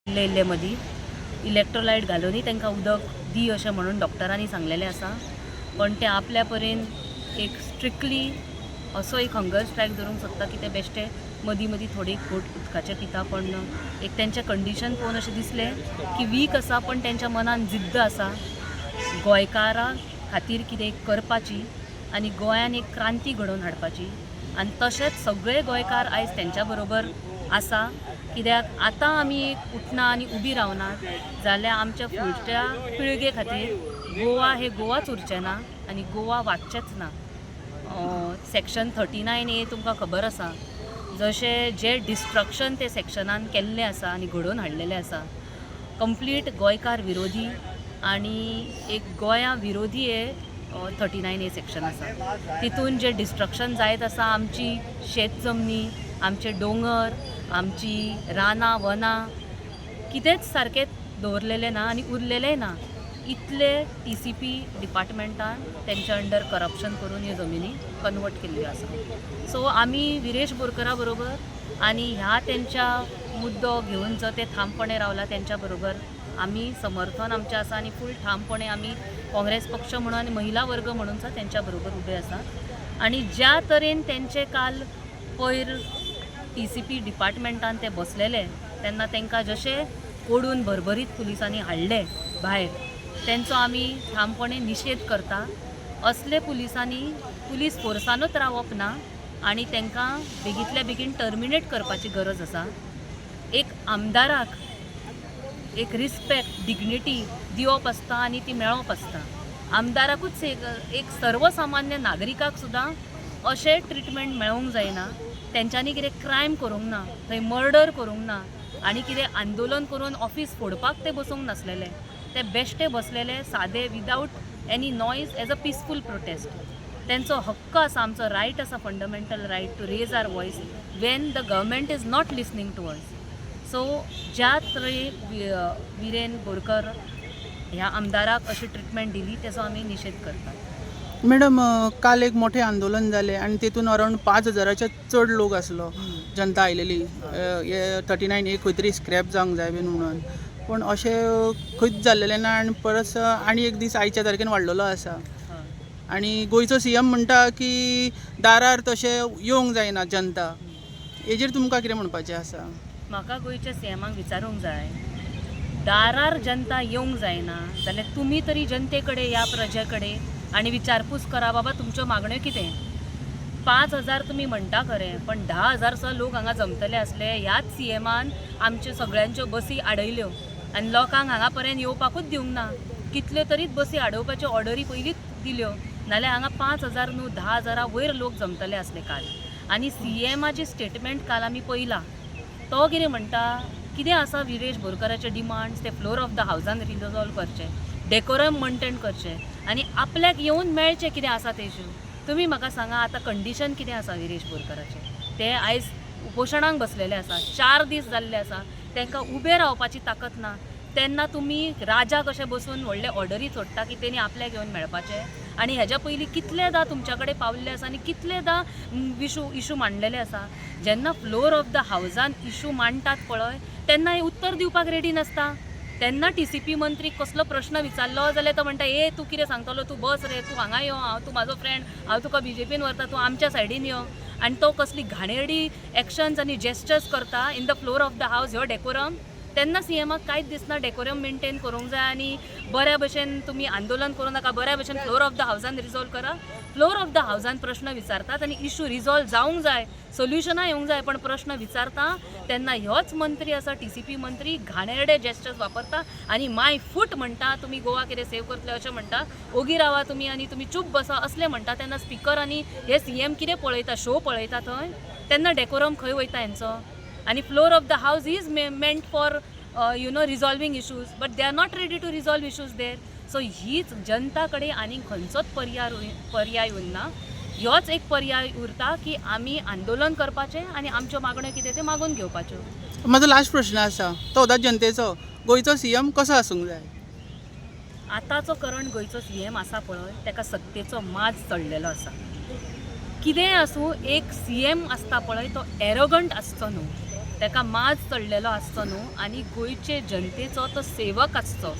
इल्ले मदीं इलेक्ट्रोलायट घालूनय तांकां उदक दी अशें म्हणून डॉक्टरांनी सांगलेलें आसा. पण ते आपल्या परेन एक स्ट्रिक्टली असो एक हंगर स्ट्रायक धरूंक सोदता की ते बेश्टे मदीं मदीं थोडी घोट उदकाचें पिता. पण एक तेंचें कंडिशन पळोवन अशें दिसलें की वीक आसा पण तेंच्या मनान जिद्द आसा गोंयकारां खातीर कितें करपाची आनी गोंयान एक क्रांती घडोवन हाडपाची. आनी तशेंच सगळे गोंयकार आयज तेंच्या बरोबर आसा. कित्याक आतां आमी एक उठना आनी उबी रावनात जाल्यार आमच्या फुडच्या पिळगे खातीर गोवा हे गोवाच उरचें ना आनी गोवा वागचेंच ना. सेक्शन 39A तुमकां खबर आसा जशें जे डिस्ट्रक्शन ते सेक्शनान केल्लें आसा आनी घडोवन हाडलेलें आसा कंप्लीट गोंयकार विरोधी आनी एक गोंया विरोधी हे 39A सेक्शन आसा. तितून जे डिस्ट्रक्शन जायत आसा आमची शेत जमनी, आमचे दोंगर, आमची रानां वनां कितेंच सारकें दवरलेलें ना आनी उरलेलेंय ना. इतले TCP डिपार्टमेंटान तेंच्या अंडर करप्शन करून ह्यो जमिनी कन्वर्ट केल्ल्यो आसा. सो आमी विरेश बोरकरा बरोबर आनी ह्या तेंच्या मुद्दो घेवन जो ते ठामपणे रावला तेंच्या बरोबर आमी समर्थन आमचें आसा आनी फूल ठामपणे आमी काँग्रेस पक्ष म्हणून आनी महिला वर्ग म्हणून तेंच्या बरोबर उबे आसा. आनी ज्या तरेन तेंचे काल पयर TCP डिपार्टमेंटान ते बसलेले तेन्ना तांकां जशें कोडून भरभरीत पुलिसांनी हाडले भायर तेंचो आमी ठामपणे निशेध करता. असले पुलीस फोर्सानूच रावप ना आनी तांकां बेगींतल्या बेगीन टर्मिनेट करपाची गरज आसा. एक आमदाराक एक रिस्पेक्ट डिग्निटी दिवप आसता आनी ती मेळप आसता. आमदाराकूच एक सर्वसामान्य नागरिकाक सुद्दां अशें ट्रिटमेंट मेळोंक जायना. तेंच्यांनी कितें क्रायम करूंक ना, थंय मर्डर करूंक ना आनी कितें आंदोलन करून ऑफिस फोडपाक ते बसूंक नासलेले. ते बेश्टे बसलेले सादे without any noise as a peaceful protest. तेंचो हक्क आसा, आमचो रायट आसा, fundamental right to raise our voice when the government is not listening to us. So ज्या तरेन विरेन बोरकर ह्या आमदाराक अशी ट्रिटमेंट दिली तेचो आमी निशेध करतात. मॅडम, काल एक मोठे आंदोलन जालें आनी तेतून अरावंड 5,000च्या चड लोक आसलो. जनता आयलेली हे 39A खंय तरी स्क्रॅप जावंक जाय बीन म्हणून. पण अशें खंयच जाल्लेलें ना आनी परस आनी एक दीस आयच्या तारखेन वाडलेलो आसा. आनी गोंयचो CM म्हणटा की दारार तशें येवंक जायना जनता. हेजेर तुमकां कितें म्हणपाचें आसा? म्हाका गोंयच्या CMाक विचारूंक जाय, दारार जनता येवंक जायना जाल्यार तुमी तरी जनते कडेन या प्रजे कडेन आनी विचारपूस करा बाबा तुमच्यो मागण्यो कितें. 5,000 तुमी म्हणटा खरें पण 10,000 लोक हांगा जमतले आसले. ह्याच CMान आमच्यो सगळ्यांच्यो बसी आडयल्यो आनी लोकांक हांगा पर्यंत येवपाकूच दिवंक ना. कितल्यो तरीच बसी आडोवपाच्यो ऑर्डरी पयलींच दिल्यो नाल्यार हांगा 5,000 न्हू 10,000 वयर लोक जमतले आसले काल. आनी CMाची स्टेटमेंट काल आमी पळयला. तो कितें म्हणटा, कितें आसा विरेश बोरकराचे डिमांड्स ते फ्लोर ऑफ द हावजान रिजॉल्व करचे, डेकोरम मेंटेन करचे आनी आपल्याक येवन मेळचे कितें आसा ते इश्यू. तुमी म्हाका सांगा आतां कंडिशन कितें आसा विरेश बोरकराचे. ते आयज उपोशणांक बसलेले आसा, 4 दीस जाल्ले आसा, तांकां उबे रावपाची ताकत ना. तेन्ना तुमी राजा कशें बसून व्हडले ऑर्डरी सोडटा की तेणी आपल्याक येवन मेळपाचें. आनी हेज्या पयलीं कितलेदा तुमच्या कडेन पावल्ले आसा आनी कितलेदा इशू मांडलेले आसा. जेन्ना फ्लोर ऑफ द हावजान इशू मांडटात पळय तेन्ना हे उत्तर दिवपाक रेडी नासता. तेन्ना TCP मंत्रीक कसलो प्रश्न विचारलो जाल्यार तो म्हणटा तूं कितें सांगतलो, तूं बस रे, तूं हांगा यो, तूं म्हाजो फ्रेंड, हांव तुका BJPन व्हरता, तूं आमच्या सायडीन यो. आनी तो कसली घाणेरडी एक्शन्स आनी जेस्चर्स करता in the floor of the house. ह्यो डेकोरम तेन्ना CMाक कांयच दिसना डेकोरम मेंटेन करूंक जाय आनी बऱ्या भशेन तुमी आंदोलन करूं नाका, बऱ्या भशेन फ्लोर ऑफ द हावजान रिजॉल्व करा. फ्लोर ऑफ द हावजान प्रश्न विचारतात आनी इशू रिजॉल्व जावंक जाय, सोल्युशनां येवंक जाय. पण प्रश्न विचारता तेन्ना ह्योच मंत्री आसा TCP मंत्री घाणेरडे जेस्चर्स वापरता आनी माय फूट म्हणटा. तुमी गोवा कितें सेव करतले अशें म्हणटा, ओगी रावा तुमी आनी तुमी चूप बसा असलें म्हणटा. तेन्ना स्पिकर आनी हे CM कितें पळयता, शो पळयता थंय. तेन्ना डेकोरम खंय वयता हेंचो. आनी floor of the house is meant for resolving issues but they are not ready to resolve issues there. So हीच जनता कडेन आनी खंयचोच पर्याय उरना. ह्योच एक पर्याय उरता की आमी आंदोलन करपाचें आनी आमच्यो मागण्यो कितें ते मागून घेवपाच्यो. म्हजो लास्ट प्रश्न आसा तो होता जनतेचो. गोंयचो CM कसो आसूंक जाय? आतांचो करंट गोंयचो CM आसा पळय ताका सत्तेचो माज चडलेलो आसा. कितेंय आसूं एक CM आसता पळय तो एरोगंट आसचो न्हू. ताका माज चडलेलो आसचो न्हू आनी गोंयचे जनतेचो तो सेवक आसचो.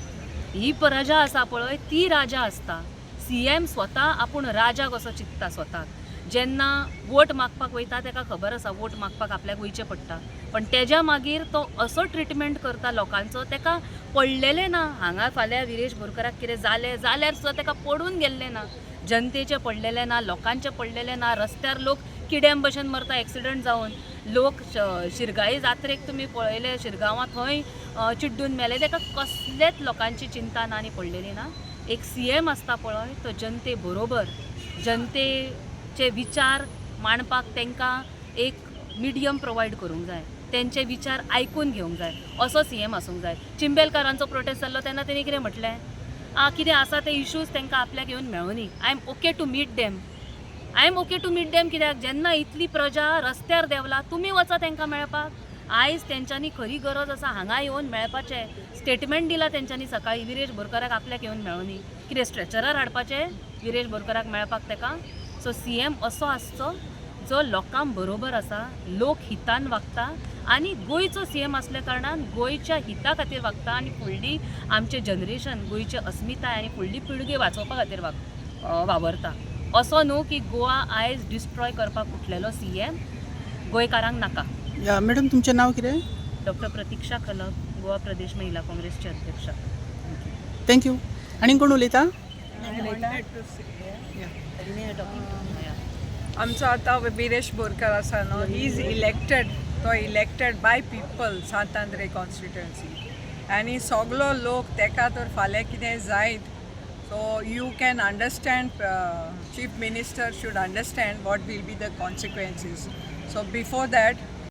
ही प्रजा आसा पळय ती राजा आसता. CM स्वता आपूण राजा कसो चिंतता स्वताक. जेन्ना वोट मागपाक वयता ताका खबर आसा वोट मागपाक आपल्याक वयचें पडटा, पण तेज्या मागीर तो असो ट्रिटमेंट करता लोकांचो ताका पडलेलें ना. हांगा फाल्यां विरेश बोरकाराक कितें जालें जाल्यार सुद्दां ताका पडून गेल्लें ना. जनतेचें पडलेलें ना, लोकांचें पडलेलें ना. रस्त्यार लोक किड्यां भशेन मरता एक्सिडंट जावन. लोक शिरगाई जात्रेक तुमी पळयले शिरगांवां थंय चिड्डून मेले. ताका कसलेच लोकांची चिंता ना आनी पडलेली ना. एक CM आसता पळय तो जनते बरोबर जनतेचे विचार मांडपाक तांकां एक मिडियम प्रोवायड करूंक जाय. तेंचे विचार आयकून घेवंक जाय असो CM आसूंक जाय. चिंबेलकारांचो प्रोटेस्ट जाल्लो तेन्ना तेणी कितें म्हटलें, कितें आसा ते इश्यूज तांकां आपल्याक येवन मेळोनी. I am okay to meet them. कित्याक जेन्ना इतली प्रजा रस्त्यार देवला तुमी वचा तांकां मेळपाक. आयज तेंच्यांनी खरी गरज आसा हांगा येवन मेळपाचें. स्टेटमेंट दिला तेंच्यांनी सकाळी विरेश बोरकाराक आपल्याक येवन मेळोनी. कितें स्ट्रेचरार हाडपाचें विरेश बोरकाराक मेळपाक ताका. सो CM असो आसचो जो लोकां बरोबर आसा, लोक हितान वागता आनी गोंयचो CM आसल्या कारणान गोंयच्या हिता खातीर वागता आनी फुडली आमचें जनरेशन गोंयची अस्मिताय आनी फुडली पिळगी वाचोवपा खातीर वावरता. असो न्हू की गोवा आयज डिस्ट्रॉय करपाक उठलेलो CM गोंयकारांक नाका. या मॅडम तुमचें नांव कितें? डॉक्टर प्रतीक्षा कलप, गोवा प्रदेश महिला काँग्रेसचे अध्यक्षा. थँक्यू. आनी कोण उलयता? आमचो आतां विरेश बोरकार आसा न्हू, ही इज इलेक्टेड. तो elected by people Sant Andre constituency आनी सगलो लोक ताका तर फाल्यां कितें जायत. So you can understand, chief minister should understand what will be the consequences. So before that